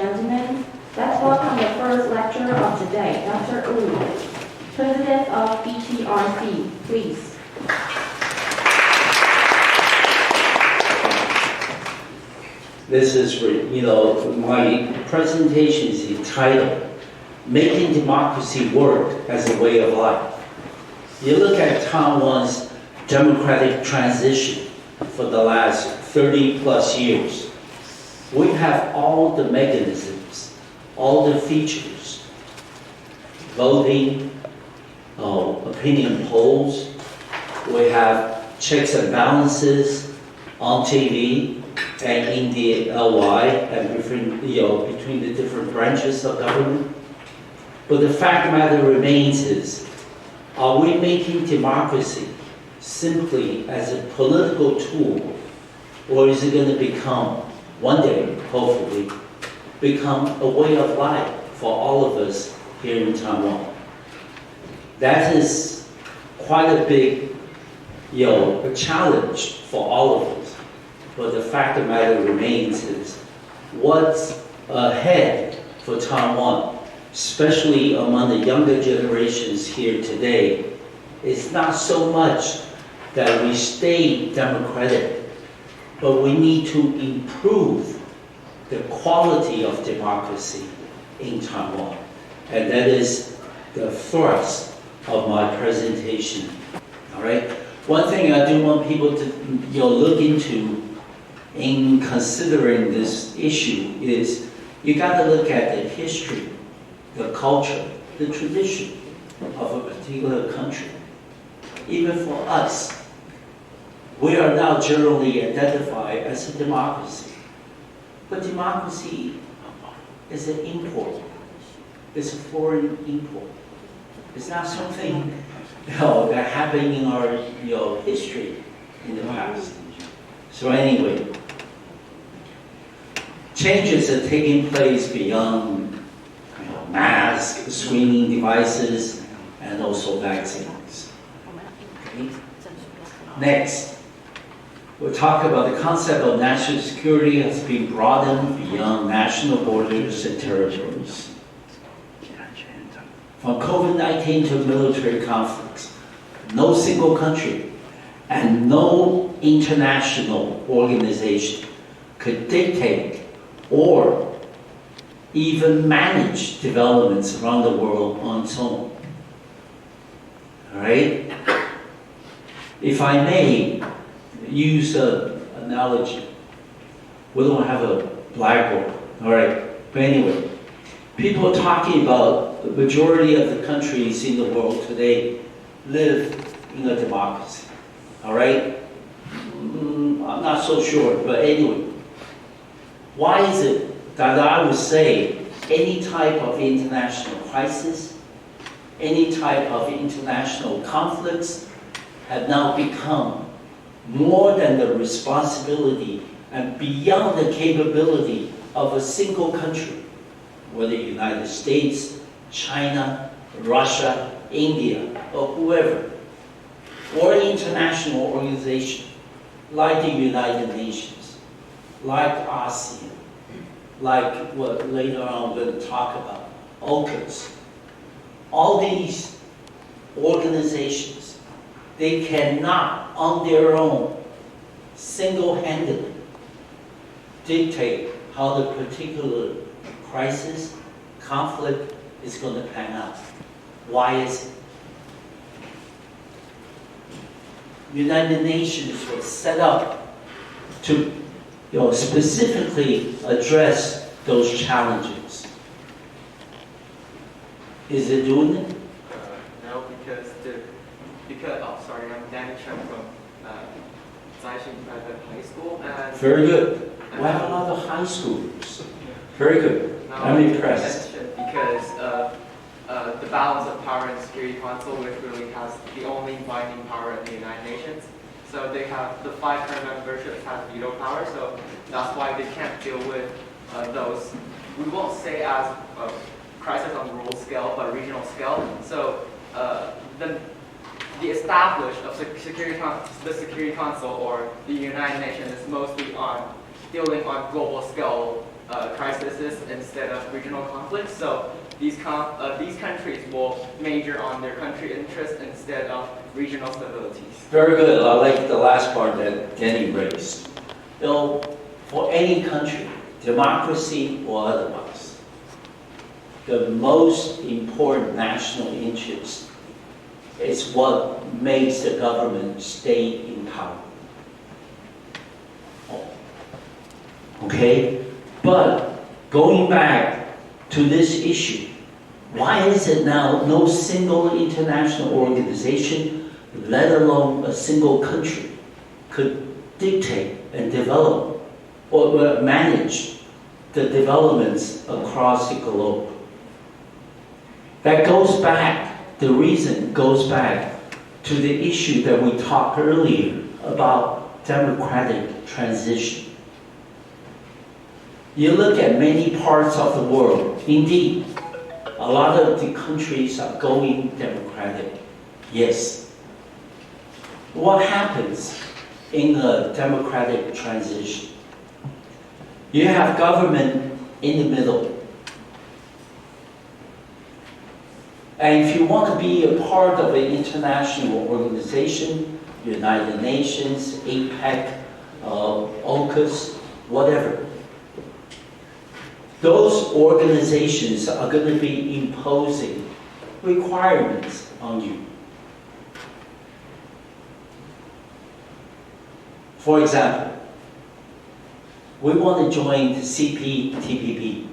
gentlemen, let's welcome the first lecturer of today, Dr. Wu, President of BTRC, please. This is, my presentation is entitled, Making Democracy Work as a Way of Life. You look at Taiwan's democratic transition for the last 30 plus years. We have all the mechanisms, all the features, voting, opinion polls, we have checks and balances on TV, and in the LY and between the different branches of government. But the fact of the matter remains is, are we making democracy simply as a political tool, or is it going to become, one day, hopefully, become a way of life for all of us here in Taiwan? That is quite a big a challenge for all of us. But the fact of the matter remains is what's ahead for Taiwan, especially among the younger generations here today, is not so much that we stay democratic, but we need to improve the quality of democracy in Taiwan. And that is the thrust of my presentation. All right? One thing I do want people to look into in considering this issue is you got to look at the history, the culture, the tradition of a particular country. Even for us, we are now generally identified as a democracy. But democracy is an import. It's a foreign import. It's not something that happened in our history in the past. So anyway, changes are taking place beyond masks, screening devices, and also vaccines. Okay? Next, we'll talk about the concept of national security has been broadened beyond national borders and territories. From COVID-19 to military conflicts, no single country and no international organization could dictate or even manage developments around the world on its own. All right? If I may use an analogy, we don't have a blackboard, all right? But anyway, people are talking about the majority of the countries in the world today live in a democracy, all right? I'm not so sure, but anyway. Why is it that I would say any type of international crisis, any type of international conflicts have now become more than the responsibility and beyond the capability of a single country, whether the United States, China, Russia, India, or whoever, or international organization like the United Nations, like ASEAN, like what later on we're going to talk about, AUKUS. All these organizations, they cannot on their own, single-handedly, dictate how the particular crisis, conflict is going to pan out. Why is it? United Nations was set up to specifically address those challenges. Is it doing it? No, because I'm Danny Chen from Zaixing Private High School. And very good. We have a lot of high schoolers. Very good. I'm impressed. Because the balance of power in the Security Council, which really has the only binding power in the United Nations. So they have the 5 current memberships have veto power, so that's why they can't deal with those. We won't say as a crisis on world scale, but regional scale. So the established of the Security Council or the United Nations is mostly on dealing on global scale crises instead of regional conflicts. So these countries will major on their country interests instead of regional stabilities. Very good. I like the last part that Danny raised. You know, for any country, democracy or otherwise, the most important national interest is what makes the government stay in power. Okay? But going back to this issue, why is it now no single international organization, let alone a single country, could dictate and develop or manage the developments across the globe? That goes back, the reason goes back to the issue that we talked earlier about democratic transition. You look at many parts of the world, indeed, a lot of the countries are going democratic, yes. What happens in a democratic transition? You have government in the middle. And if you want to be a part of an international organization, United Nations, APEC, AUKUS, whatever, those organizations are going to be imposing requirements on you. For example, we want to join the CPTPP,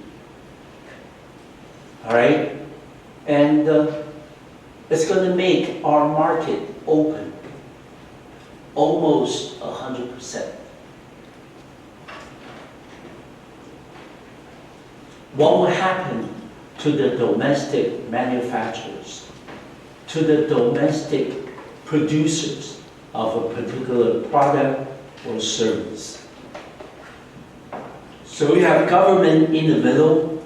all right? And it's going to make our market open almost 100%. What will happen to the domestic manufacturers, to the domestic producers of a particular product or service? So you have government in the middle,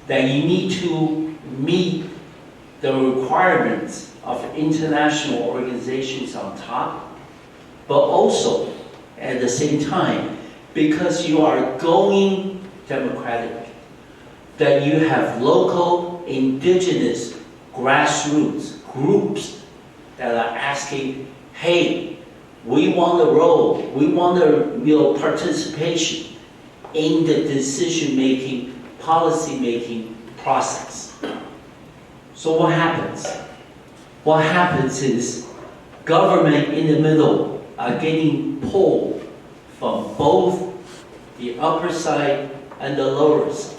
that you need to meet the requirements of international organizations on top, but also at the same time, because you are going democratic, that you have local, indigenous, grassroots groups that are asking, hey, we want a role, we want a participation in the decision-making, policy-making process. So what happens? What happens is government in the middle are getting pulled from both the upper side and the lower side.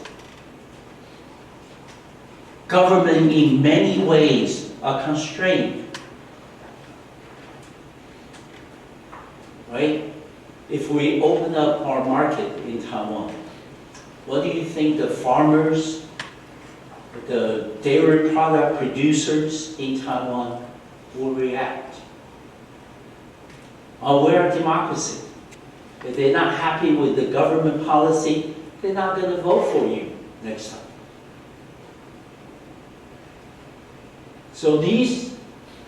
Government in many ways are constrained, right? If we open up our market in Taiwan, what do you think the farmers, the dairy product producers in Taiwan will react? We're a democracy. If they're not happy with the government policy, they're not going to vote for you next time. So this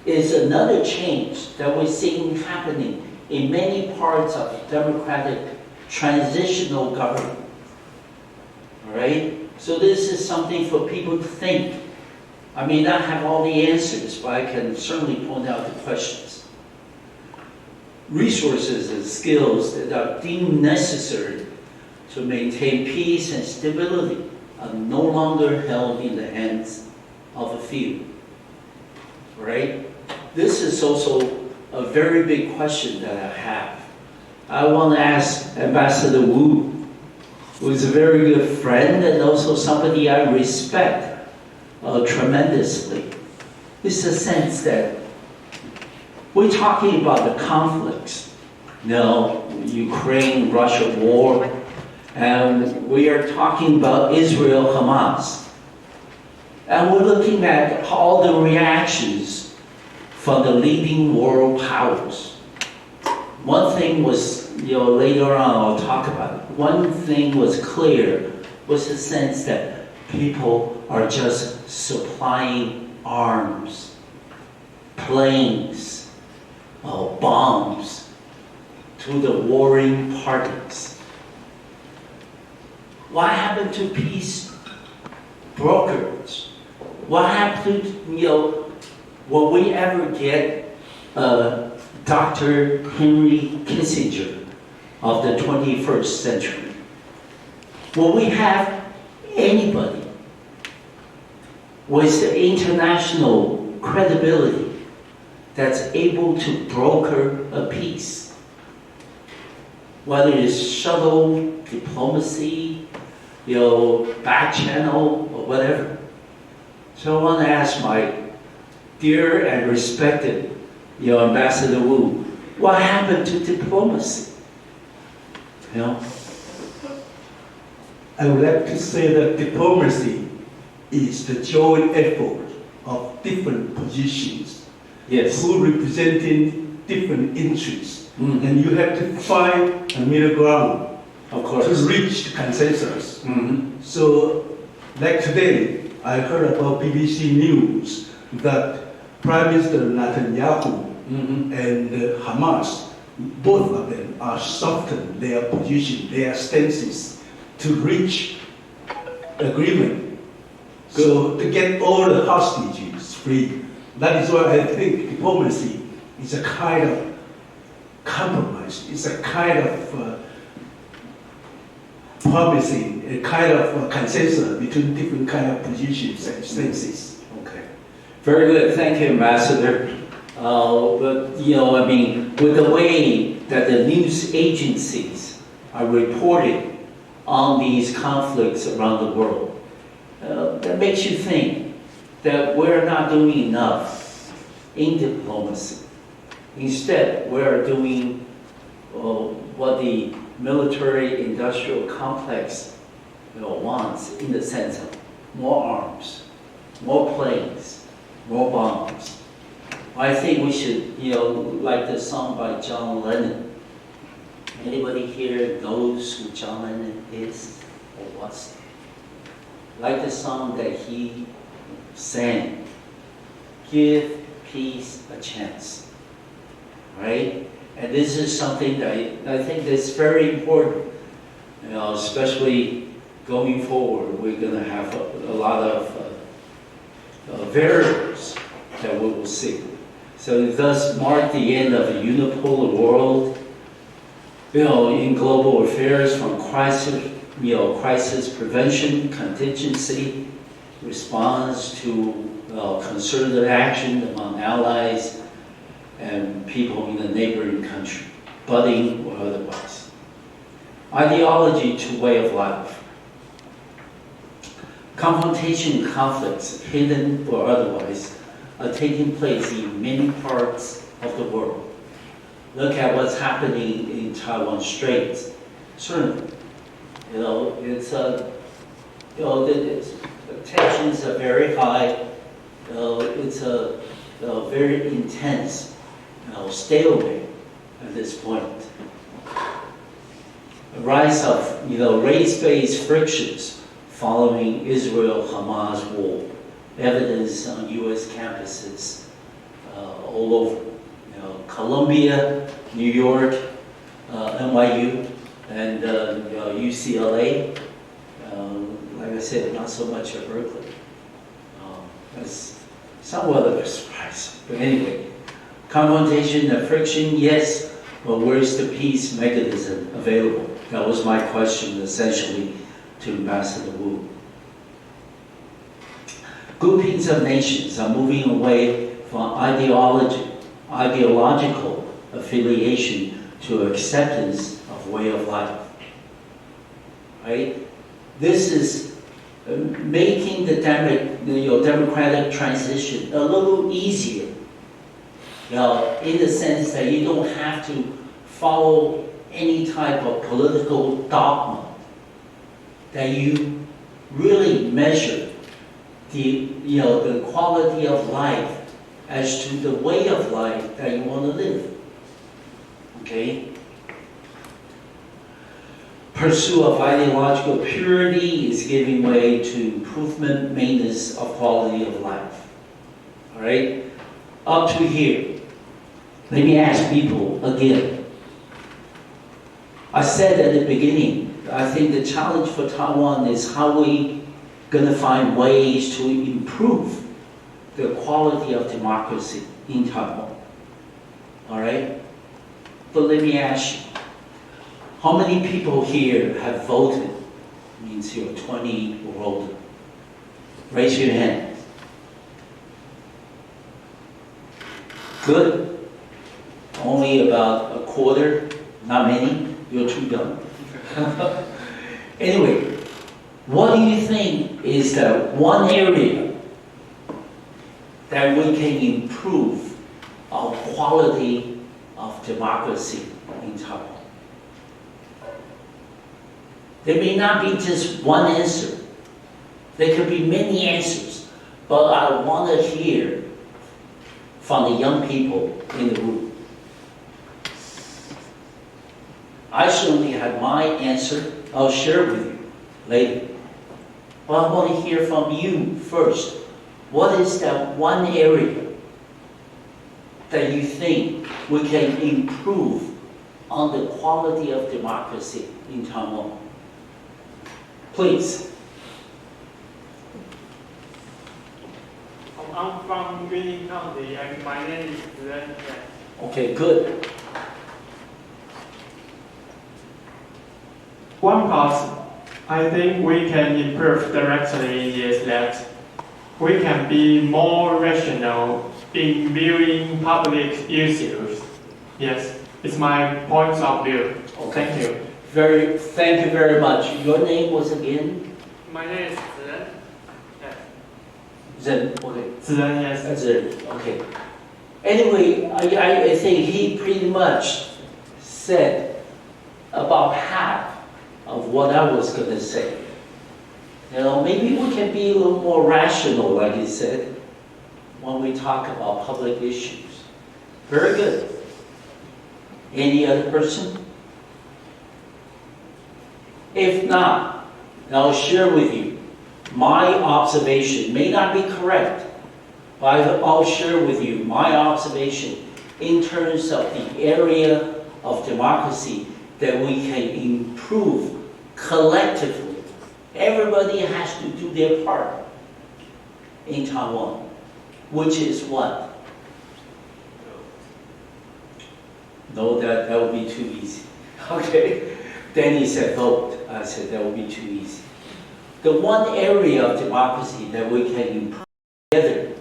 is another change that we're seeing happening in many parts of democratic transitional government. All right? So this is something for people to think. I may not have all the answers, but I can certainly point out the questions. Resources and skills that are deemed necessary to maintain peace and stability are no longer held in the hands of a few. Right? This is also a very big question that I have. I want to ask Ambassador Wu, who is a very good friend and also somebody I respect tremendously. It's a sense that we're talking about the conflicts. Ukraine-Russia war, and we are talking about Israel-Hamas. And we're looking at all the reactions from the leading world powers. One thing was, later on I'll talk about it. One thing was clear, was the sense that people are just supplying arms, planes, bombs to the warring parties. What happened to peace brokers? What happened to, will we ever get Dr. Henry Kissinger of the 21st century? Will we have anybody with the international credibility that's able to broker a peace? Whether it's shuttle diplomacy, back channel, or whatever. So I want to ask my dear and respected, Ambassador Wu, what happened to diplomacy? I would like to say that diplomacy is the joint effort of different positions, Yes. who representing different interests, Mhm. and you have to find a middle ground Of to course. reach consensus. Mhm. So, like today, I heard about BBC News that Prime Minister Netanyahu Mhm. and Hamas, both of them are softened their position, their stances to reach agreement. So to get all the hostages free. That is why I think diplomacy is a kind of compromise. It's a kind of promising, a kind of consensus between different kind of positions and stances. Okay. Very good. Thank you, Ambassador. But, with the way that the news agencies are reporting on these conflicts around the world, that makes you think that we're not doing enough in diplomacy. Instead, we're doing what the military-industrial complex wants, in the sense of more arms, more planes, more bombs. I think we should, like the song by John Lennon. Anybody here knows who John Lennon is or was? Like the song that he sang, "Give peace a chance," right? And this is something that I think that's very important, especially going forward. We're going to have a lot of variables that we will see. So it does mark the end of a unipolar world, in global affairs, from crisis prevention, contingency, response to concerted action among allies and people in the neighboring country, budding or otherwise. Ideology to way of life. Confrontation conflicts, hidden or otherwise, are taking place in many parts of the world. Look at what's happening in Taiwan Straits. Certainly, it's the tensions are very high. It's a very intense stalemate at this point. A rise of race-based frictions following Israel-Hamas war, evidence on U.S. campuses all over. Columbia, New York, NYU, and UCLA. Like I said, not so much at Berkeley. That's somewhat of a surprise. But anyway, confrontation and friction, yes, but where's the peace mechanism available? That was my question, essentially, to Ambassador Wu. Groupings of nations are moving away from ideological affiliation to acceptance of way of life. Right? This is making the democratic transition a little easier. In the sense that you don't have to follow any type of political dogma. That you really measure the quality of life as to the way of life that you want to live. Okay? Pursuit of ideological purity is giving way to improvement, maintenance of quality of life. All right? Up to here. Let me ask people again. I said at the beginning, I think the challenge for Taiwan is how we going to find ways to improve the quality of democracy in Taiwan. All right? But let me ask you, how many people here have voted? Means you're 20 or older. Raise your hand. Good. Only about a quarter, not many. You're too young. Anyway, what do you think is the one area that we can improve our quality of democracy in Taiwan? There may not be just one answer. There could be many answers, but I want to hear from the young people in the room. I certainly have my answer. I'll share with you later. But I want to hear from you first. What is that one area that you think we can improve on the quality of democracy in Taiwan? Please. I'm from Green County, and my name is Ren. Okay, good. One part I think we can improve directly is that we can be more rational in viewing public issues. Yes, it's my point of view. Okay. Thank you. Thank you very much. Your name was again? My name is Ren. Yes. Zen. Okay. Ren, yes. That's it. Okay. Anyway, I think he pretty much said about half of what I was going to say. You know, maybe we can be a little more rational, like he said, when we talk about public issues. Very good. Any other person? If not, I'll share with you my observation. May not be correct, but I'll share with you my observation in terms of the area of democracy that we can improve collectively. Everybody has to do their part in Taiwan, which is what? No, that would be too easy. Okay. Then he said vote. I said that would be too easy. The one area of democracy that we can improve together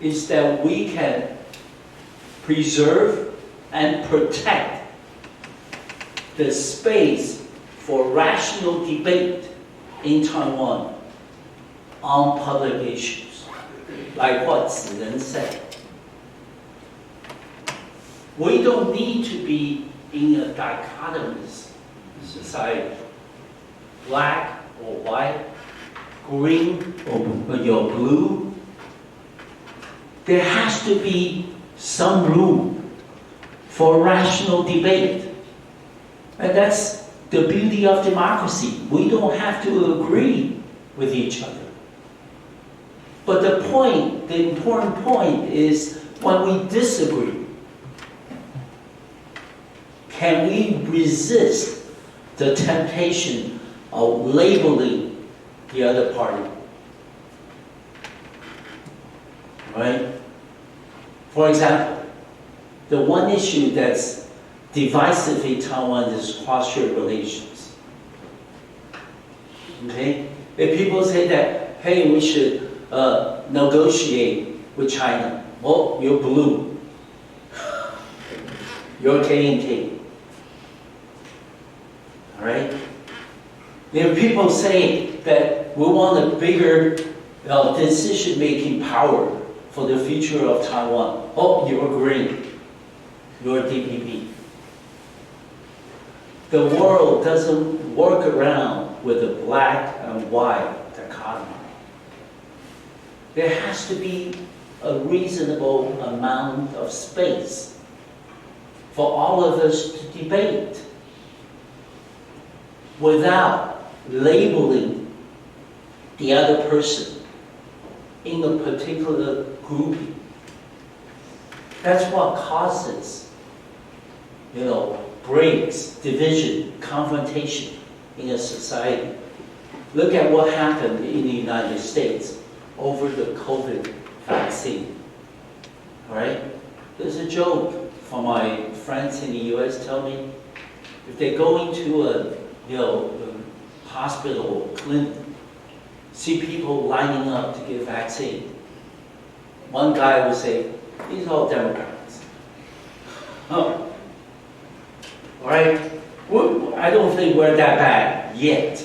is that we can preserve and protect the space for rational debate in Taiwan on public issues, like what Ziren said. We don't need to be in a dichotomous society, black or white, green or blue. There has to be some room for rational debate. And that's the beauty of democracy. We don't have to agree with each other. But the important point is when we disagree, can we resist the temptation of labeling the other party? Right? For example, the one issue that's divisive in Taiwan is cross-strait relations. Okay? If people say that, hey, we should negotiate with China, oh, you're blue. You're K&K. All right? There are people saying that we want a bigger decision-making power for the future of Taiwan. Oh, you're green. You're DPP. The world doesn't work around with a black and white dichotomy. There has to be a reasonable amount of space for all of us to debate without labeling the other person in a particular grouping. That's what causes, breaks, division, confrontation in a society. Look at what happened in the United States over the COVID vaccine. All right? There's a joke from my friends in the US tell me, if they go into a hospital or clinic, see people lining up to get vaccine. One guy will say, these are all Democrats. Oh. All right? I don't think we're that bad yet.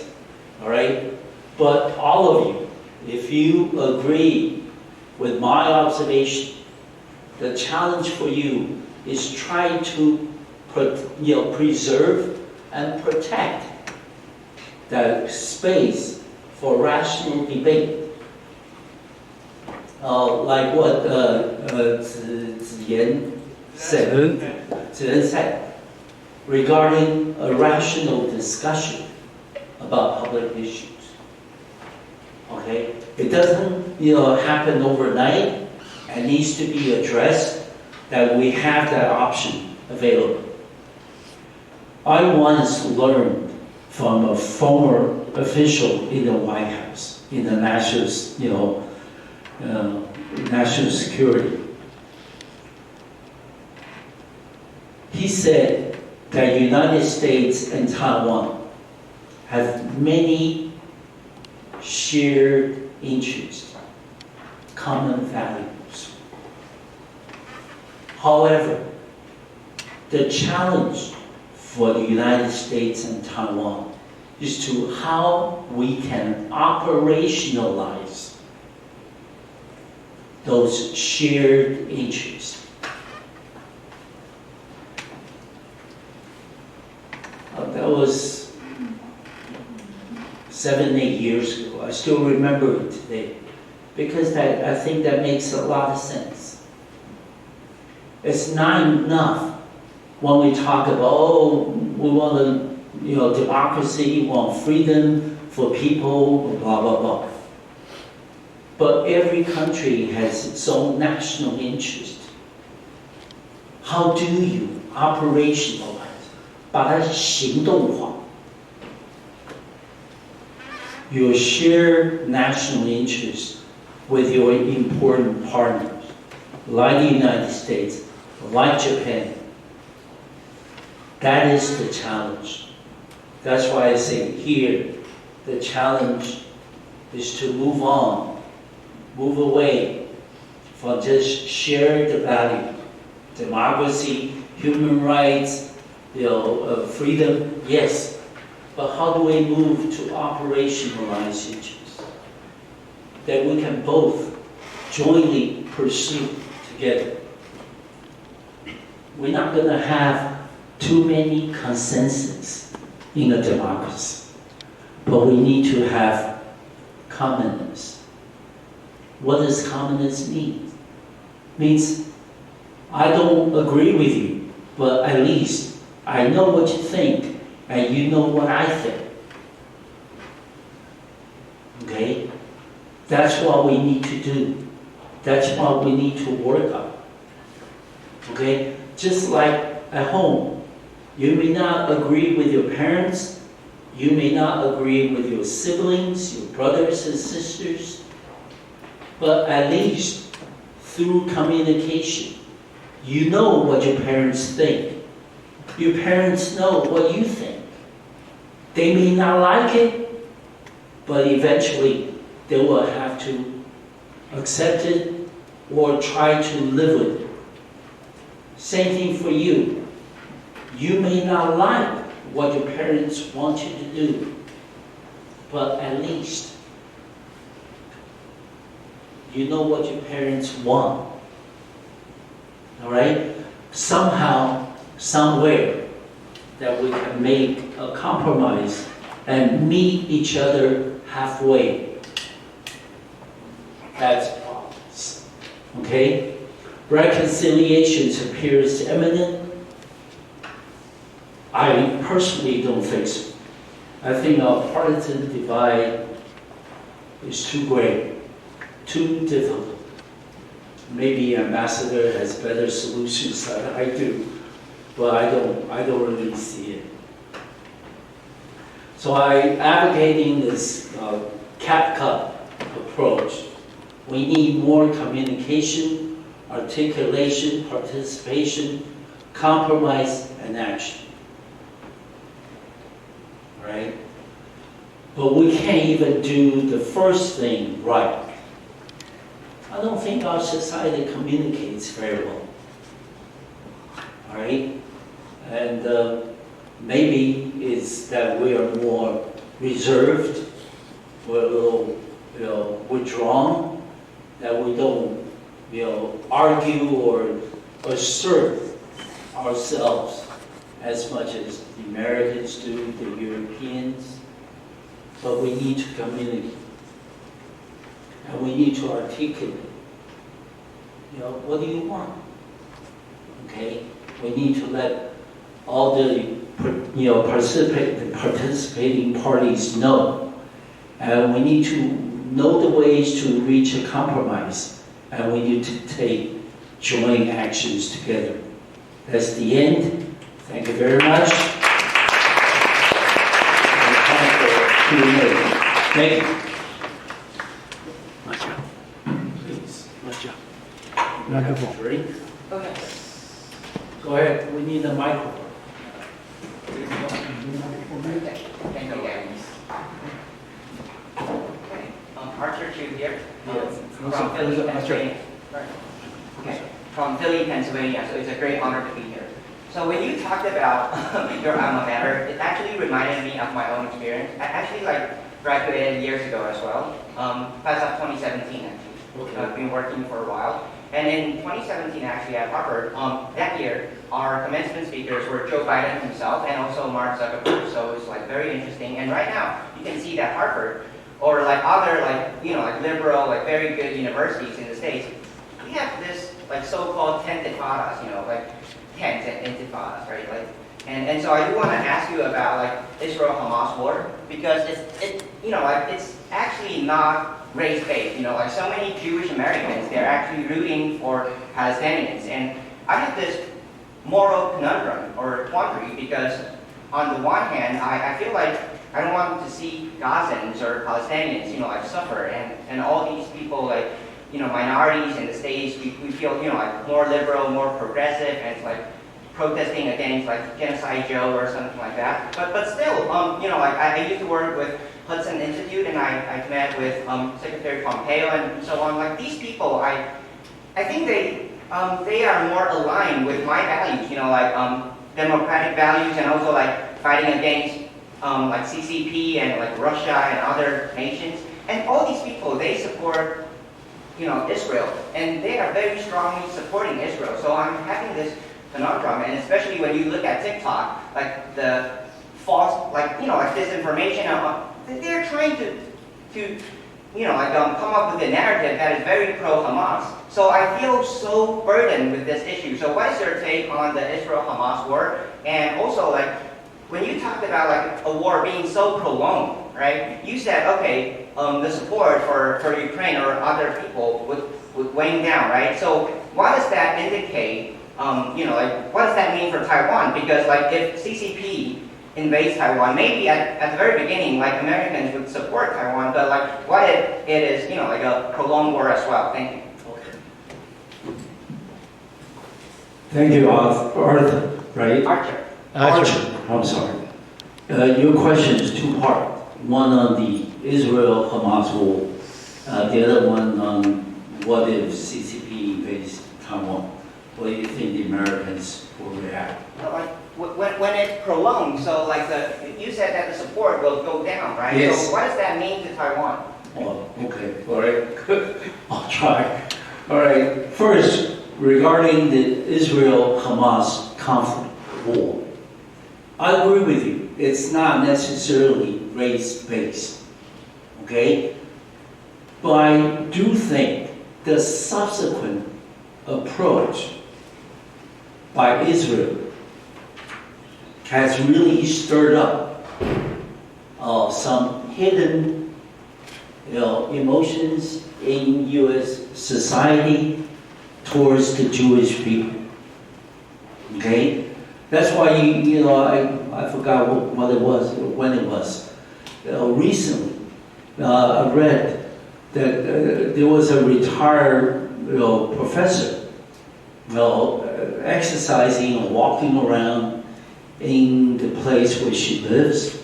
All right? But all of you, if you agree with my observation, the challenge for you is try to preserve and protect the space for rational debate. Like what Zhen said, regarding a rational discussion about public issues. Okay? It doesn't happen overnight. It needs to be addressed, that we have that option available. I once learned from a former official in the White House, in the national security. He said that the United States and Taiwan have many shared interests, common values. However, the challenge for the United States and Taiwan is to how we can operationalize those shared interests. That was 7, 8 years ago. I still remember it today because I think that makes a lot of sense. It's not enough when we talk about, we want democracy, we want freedom for people, blah, blah, blah. But every country has its own national interest. How do you operationalize? 把它行动化. Your shared national interest with your important partners, like the United States, like Japan. That is the challenge. That's why I say here, the challenge is to move on, move away from just shared value, democracy, human rights, freedom, yes. But how do we move to operationalize interests that we can both jointly pursue together? We're not going to have too many consensus in a democracy, but we need to have commonness. What does commonness mean? It means I don't agree with you, but at least I know what you think, and you know what I think. Okay? That's what we need to do. That's what we need to work on. Okay? Just like at home, you may not agree with your parents, you may not agree with your siblings, your brothers and sisters, but at least through communication, you know what your parents think. Your parents know what you think. They may not like it, but eventually they will have to accept it or try to live with it. Same thing for you. You may not like what your parents want you to do, but at least you know what your parents want. All right? Somehow, somewhere, that we can make a compromise and meet each other halfway. That's progress. Okay? Reconciliation appears imminent. I personally don't think so. I think our partisan divide is too great, too difficult. Maybe Ambassador has better solutions than I do. but I don't really see it. So I advocating this CAPCUT approach. We need more communication, articulation, participation, compromise, and action. Right? But we can't even do the first thing right. I don't think our society communicates very well. All right? And maybe it's that we are more reserved, we're a little, withdrawn, that we don't, argue or assert ourselves as much as the Americans do, the Europeans. But we need to communicate. And we need to articulate. What do you want? Okay? We need to let all the participating parties know. And we need to know the ways to reach a compromise. And we need to take joint actions together. That's the end. Thank you very much. Thank you. Please. Microphone. Ready? Okay. Go ahead. We need a microphone. Thank you, guys. Okay, Archer Chu here. From Philly, Pennsylvania. Okay, from Philly, Pennsylvania. So it's a great honor to be here. So when you talked about your alma mater, it actually reminded me of my own experience. I actually graduated years ago as well, class of 2017 actually. Okay. I've been working for a while. And in 2017 actually at Harvard, that year, our commencement speakers were Joe Biden himself and also Mark Zuckerberg. So it's very interesting. And right now, you can see that Harvard or other liberal, very good universities in the States, we have this so-called intifadas, tents and intifadas, right? And so I do want to ask you about Israel-Hamas war, because it's actually not race-based. So many Jewish Americans, they're actually rooting for Palestinians. And I have this moral conundrum or quandary, because on the one hand, I feel like I don't want to see Gazans or Palestinians, suffer, and all these people, minorities in the States, we feel, more liberal, more progressive, and it's protesting against Genocide Joe or something like that. But still, I used to work with Hudson Institute, and I've met with Secretary Pompeo and so on. These people, I think they are more aligned with my values, democratic values, and also fighting against CCP and Russia and other nations. And all these people, they support Israel, and they are very strongly supporting Israel. So I'm having this conundrum, and especially when you look at TikTok, the false, disinformation, they're trying to come up with a narrative that is very pro-Hamas. So I feel so burdened with this issue. So what is your take on the Israel-Hamas war? And also, when you talked about a war being so prolonged, right? You said, okay, the support for Ukraine or other people would wane down, right? So what does that indicate? What does that mean for Taiwan? Because if CCP invades Taiwan, maybe at the very beginning, Americans would support Taiwan, but what if it is, a prolonged war as well? Thank you. Okay. Thank you, Arthur, right? Archer. Archer. I'm sorry. Your question is two-part. One on the Israel-Hamas war, the other one on what if CCP invades Taiwan. What do you think the Americans will react? When it's prolonged, so you said that the support will go down, right? Yes. So what does that mean to Taiwan? Oh, okay. All right. Good. I'll try. All right. First, regarding the Israel-Hamas conflict war, I agree with you. It's not necessarily race-based, okay? But I do think the subsequent approach by Israel has really stirred up some hidden, emotions in U.S. society towards the Jewish people. Okay, That's why I forgot what it was, when it was. Recently, I read that there was a retired professor, exercising and walking around in the place where she lives,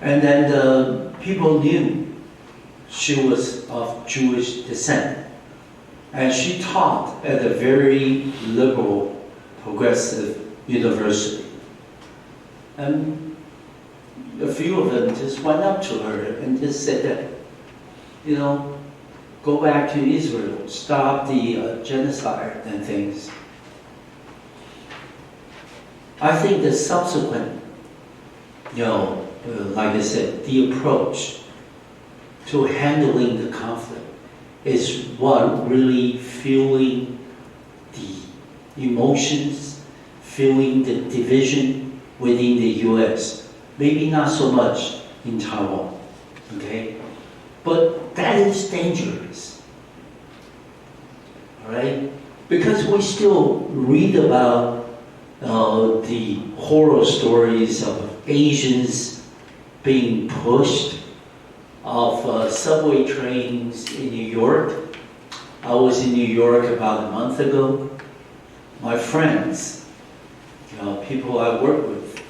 and then the people knew she was of Jewish descent, and she taught at a very liberal, progressive university. And a few of them just went up to her and just said that, go back to Israel, stop the genocide and things. I think the subsequent, like I said, the approach to handling the conflict is what really fueling the emotions, fueling the division within the U.S. Maybe not so much in Taiwan, okay? But that is dangerous, all right? Because we still read about the horror stories of Asians being pushed off subway trains in New York. I was in New York about a month ago. My friends, people I work with,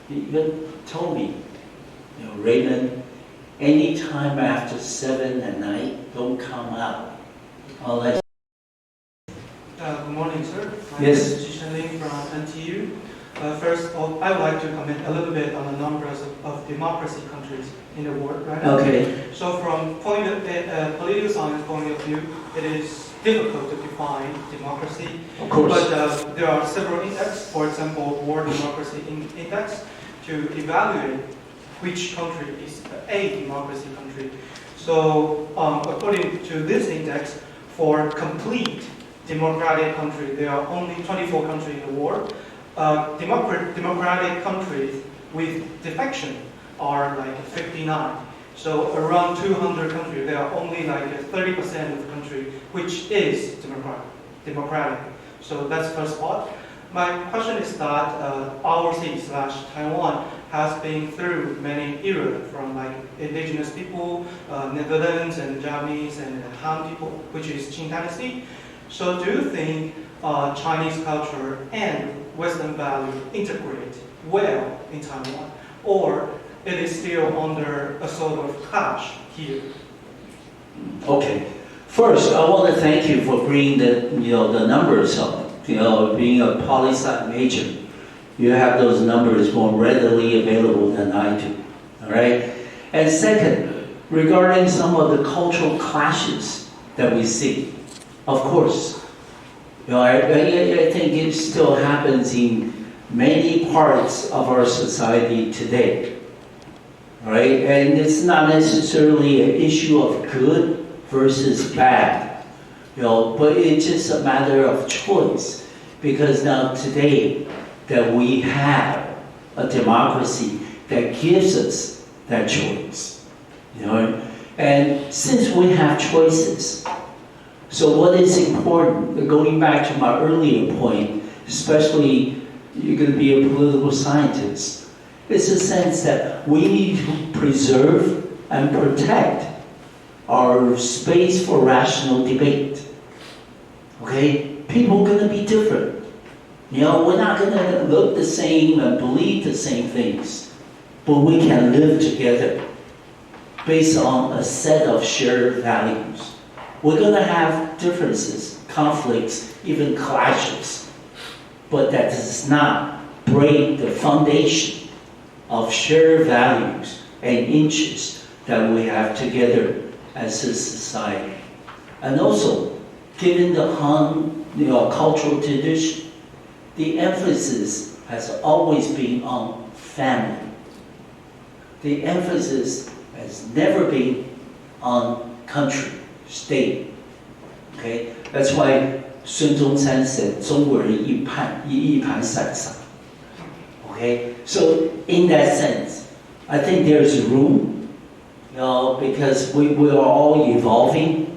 even told me, Raymond, anytime after 7 at night, don't come out unless. Good morning, sir. My Yes. name is Jishan Ling from NTU. First of all, I would like to comment a little bit on the numbers of democracy countries in the world right now. Okay. So from political science point of view, it is difficult to define democracy. Of course. But there are several indexes, for example, World Democracy Index, to evaluate which country is a democracy country. So according to this index, for complete democratic country, there are only 24 countries in the world. Democratic countries with defection are like 59. So around 200 countries, there are only like 30% of the country which is democratic. So that's the first part. My question is that Taiwan has been through many eras, from like indigenous people, Netherlands and Japanese and Han people, which is Qing Dynasty. So do you think Chinese culture and Western value integrate well in Taiwan, or it is still under a sort of clash here? Okay. First, I want to thank you for bringing the numbers up. Being a poli-sci major, you have those numbers more readily available than I do. All right. And second, regarding some of the cultural clashes that we see, of course, I think it still happens in many parts of our society today. All right. And it's not necessarily an issue of good versus bad. But it's just a matter of choice, because now today that we have a democracy that gives us that choice, and since we have choices, so what is important, going back to my earlier point, especially you're going to be a political scientist, it's a sense that we need to preserve and protect our space for rational debate. Okay? People are going to be different. We're not going to look the same and believe the same things, but we can live together based on a set of shared values. We're going to have differences, conflicts, even clashes, but that does not break the foundation of shared values and interests that we have together as a society. And also, given the Han cultural tradition, the emphasis has always been on family. The emphasis has never been on country, state. Okay, that's why Sun Zhongshan said, 中国人一盘散沙. Okay, so in that sense, I think there's room, because we are all evolving.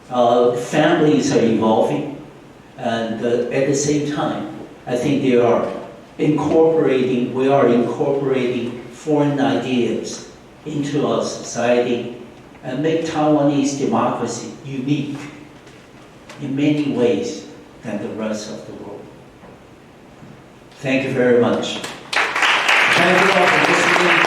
Families are evolving, and at the same time, I think there are we are incorporating foreign ideas into our society and make Taiwanese democracy unique in many ways than the rest of the world. Thank you very much. Thank you all for listening.